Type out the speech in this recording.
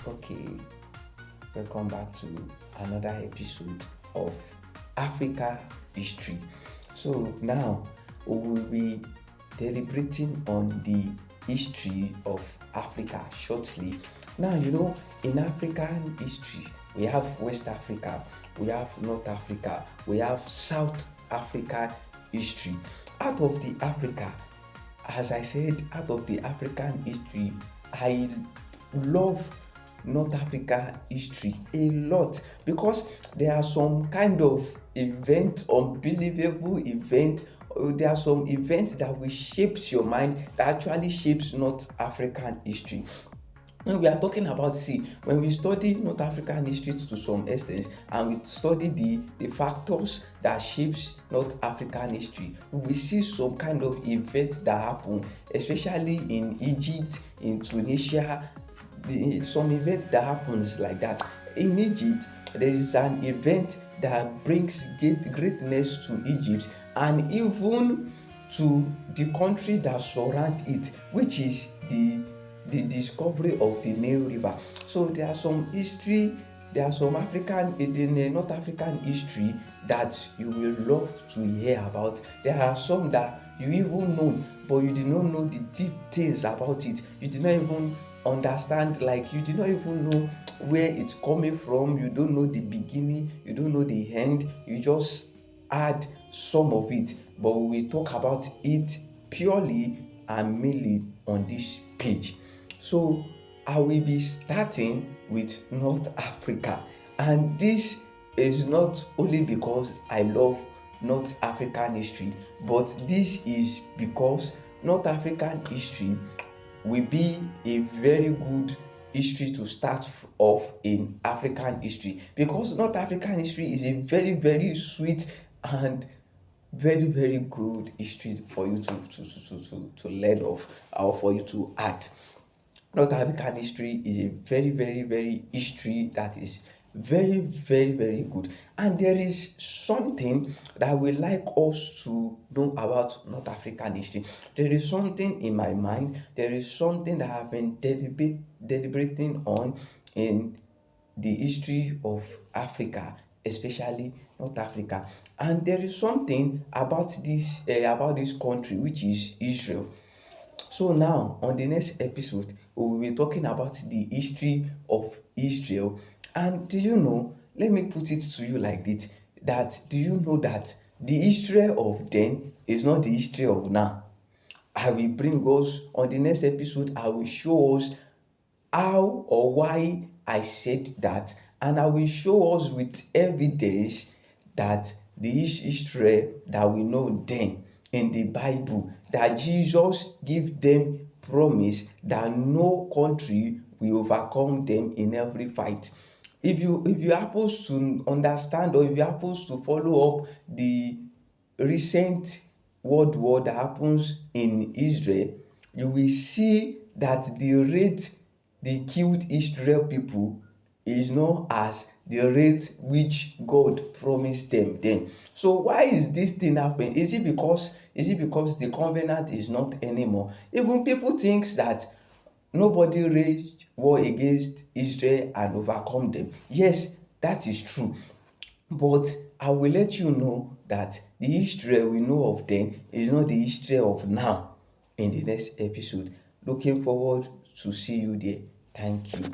Okay, welcome back to another episode of Africa History. So now we will be deliberating on the history of Africa shortly. Now, in African history, we have West Africa, we have North Africa, we have South Africa history. Out of the Africa, as I said, out of the African history, I love North Africa history a lot because there are some kind of event, unbelievable event. There are some events that will shapes your mind, that actually shapes North African history. When we are talking about, see, when we study North African history to some extent and we study the factors that shapes North African history, we see some kind of events that happen, especially in Egypt, in Tunisia. Some events that happens like that. In Egypt, there is an event that brings greatness to Egypt and even to the country that surround it, which is the discovery of the Nile River. So there are some history, there are some African in the North African history that you will love to hear about. There are some that you even know, but you did not know the deep things about it. You did not even understand, like you did not even know where it's coming from. You don't know the beginning, you don't know the end, you just add some of it. But we will talk about it purely and mainly on this page. So I will be starting with North Africa, and this is not only because I love North African history, but this is because North African history will be a very good history to start off in African history, because North African history is a very very sweet and very very good history for you to learn of, or for you to add. North African history is a very very very history that is very very very good, and there is something that I would like us to know about North African history. There is something in my mind, there is something that I have been deliberating on in the history of Africa, especially North Africa, and there is something about this country, which is Israel. So now on the next episode, we will be talking about the history of Israel. And do you know, let me put it to you like this, that do you know that the Israel of then is not the history of now? I will bring us on the next episode, I will show us how or why I said that, and I will show us with evidence that the Israel that we know then in the Bible, that Jesus give them promise that no country will overcome them in every fight. If you happen to understand, or if you happen to follow up the recent world war that happens in Israel, you will see that the rate they killed Israel people is not as the rate which God promised them then. So why is this thing happening? Is it because the covenant is not anymore? Even people think that nobody waged war against Israel and overcome them. Yes, that is true. But I will let you know that the history we know of then is not the history of now in the next episode. Looking forward to see you there. Thank you.